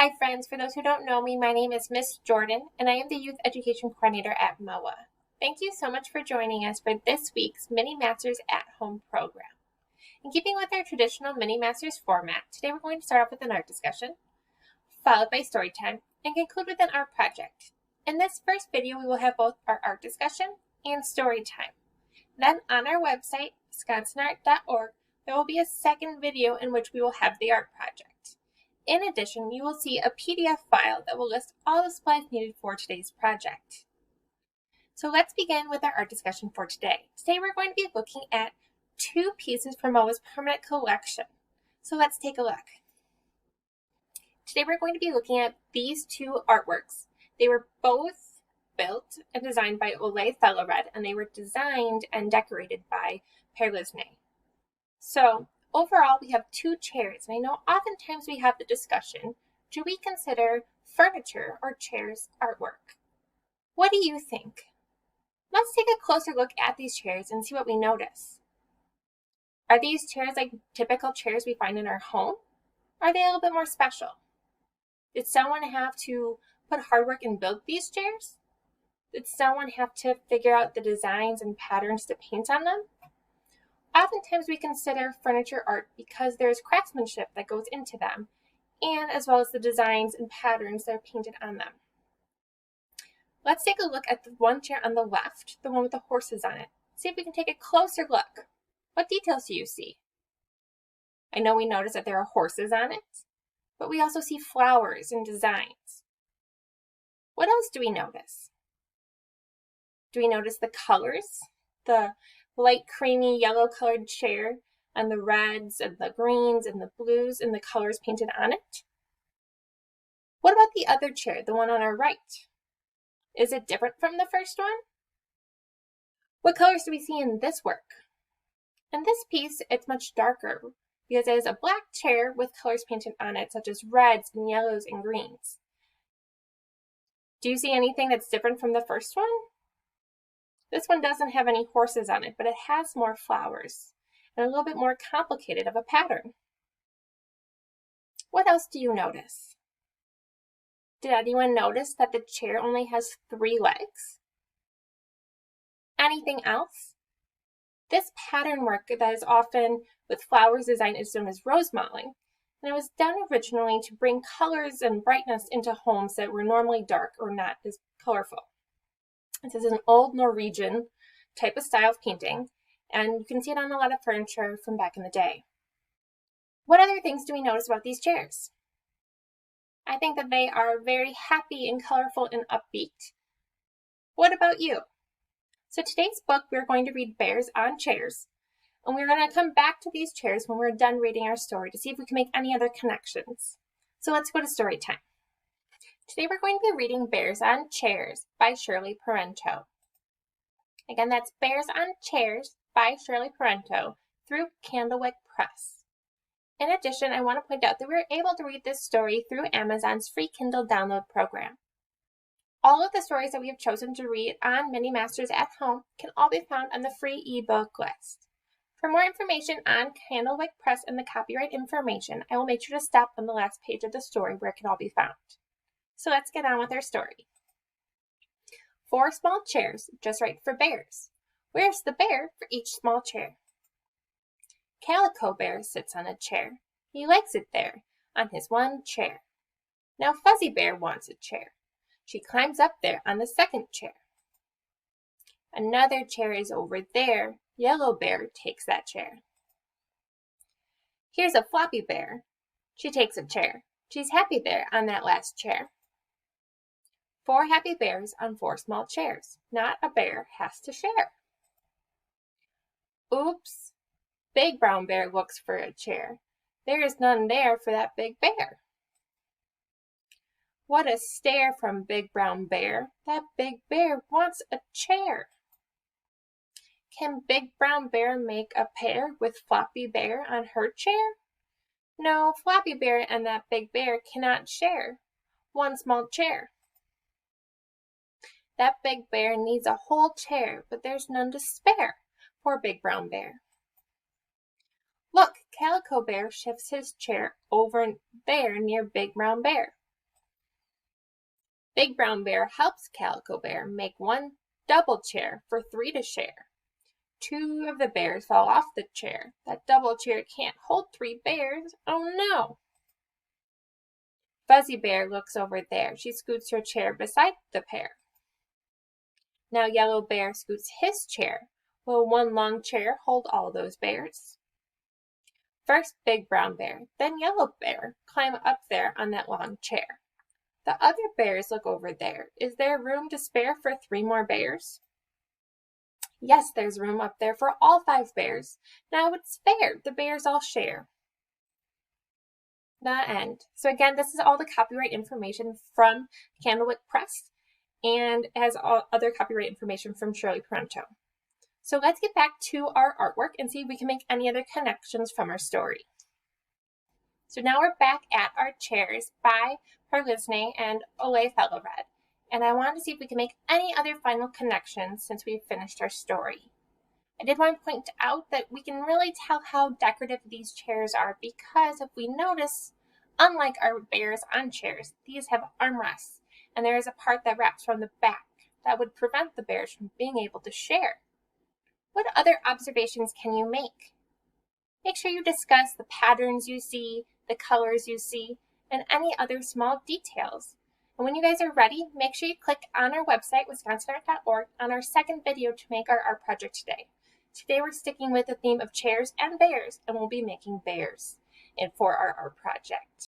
Hi friends, for those who don't know me, my name is Miss Jordan and I am the Youth Education Coordinator at MOA. Thank you so much for joining us for this week's Mini Masters at Home program. In keeping with our traditional Mini Masters format, today we're going to start off with an art discussion, followed by story time, and conclude with an art project. In this first video, we will have both our art discussion and story time. Then on our website, wisconsinart.org, there will be a second video in which we will have the art project. In addition, you will see a PDF file that will list all the supplies needed for today's project. So let's begin with our art discussion for today. Today we're going to be looking at two pieces from MOA's permanent collection. So let's take a look. Today we're going to be looking at these two artworks. They were both built and designed by Fellared, and they were designed and decorated by Lysne. So overall, we have two chairs, and I know oftentimes we have the discussion, do we consider furniture or chairs artwork? What do you think? Let's take a closer look at these chairs and see what we notice. Are these chairs like typical chairs we find in our home? Or are they a little bit more special? Did someone have to put hard work and build these chairs? Did someone have to figure out the designs and patterns to paint on them? Oftentimes we consider furniture art because there's craftsmanship that goes into them, and as well as the designs and patterns that are painted on them. Let's take a look at the one chair on the left, the one with the horses on it. See if we can take a closer look. What details do you see? I know we notice that there are horses on it, but we also see flowers and designs. What else do we notice? Do we notice the colors? The light creamy yellow colored chair and the reds and the greens and the blues and the colors painted on it? What about the other chair, the one on our right? Is it different from the first one? What colors do we see in this work? In this piece, it's much darker because it is a black chair with colors painted on it, such as reds and yellows and greens. Do you see anything that's different from the first one? This one doesn't have any horses on it, but it has more flowers and a little bit more complicated of a pattern. What else do you notice? Did anyone notice that the chair only has 3 legs? Anything else? This pattern work that is often with flowers design is known as rose modeling, and it was done originally to bring colors and brightness into homes that were normally dark or not as colorful. This is an old Norwegian type of style of painting, and you can see it on a lot of furniture from back in the day. What other things do we notice about these chairs? I think that they are very happy and colorful and upbeat. What about you? So today's book, we're going to read Bears on Chairs, and we're going to come back to these chairs when we're done reading our story to see if we can make any other connections. So let's go to story time. Today we're going to be reading Bears on Chairs by Shirley Parenteau. Again, that's Bears on Chairs by Shirley Parenteau through Candlewick Press. In addition, I want to point out that we were able to read this story through Amazon's free Kindle download program. All of the stories that we have chosen to read on Mini Masters at Home can all be found on the free ebook list. For more information on Candlewick Press and the copyright information, I will make sure to stop on the last page of the story where it can all be found. So let's get on with our story. 4 small chairs, just right for bears. Where's the bear for each small chair? Calico Bear sits on a chair. He likes it there, on his one chair. Now Fuzzy Bear wants a chair. She climbs up there on the second chair. Another chair is over there. Yellow Bear takes that chair. Here's a Floppy Bear. She takes a chair. She's happy there on that last chair. 4 happy bears on 4 small chairs. Not a bear has to share. Oops! Big Brown Bear looks for a chair. There is none there for that big bear. What a stare from Big Brown Bear. That big bear wants a chair. Can Big Brown Bear make a pair with Floppy Bear on her chair? No, Floppy Bear and that big bear cannot share one small chair. That big bear needs a whole chair, but there's none to spare. Poor Big Brown Bear. Look, Calico Bear shifts his chair over there near Big Brown Bear. Big Brown Bear helps Calico Bear make one double chair for 3 to share. 2 of the bears fall off the chair. That double chair can't hold 3 bears. Oh no! Fuzzy Bear looks over there. She scoots her chair beside the pair. Now Yellow Bear scoots his chair. Will one long chair hold all those bears? First Big Brown Bear, then Yellow Bear climb up there on that long chair. The other bears look over there. Is there room to spare for 3 more bears? Yes, there's room up there for all 5 bears. Now it's fair. The bears all share. The end. So again, this is all the copyright information from Candlewick Press and has all other copyright information from Shirley Parenteau. So let's get back to our artwork and see if we can make any other connections from our story. So now we're back at our chairs by Lysne and Fellared. And I wanted to see if we can make any other final connections since we've finished our story. I did want to point out that we can really tell how decorative these chairs are because if we notice, unlike our bears on chairs, these have armrests, and there is a part that wraps from the back that would prevent the bears from being able to share. What other observations can you make? Make sure you discuss the patterns you see, the colors you see, and any other small details. And when you guys are ready, make sure you click on our website, wisconsinart.org, on our second video to make our art project today. Today we're sticking with the theme of chairs and bears, and we'll be making bears for our art project.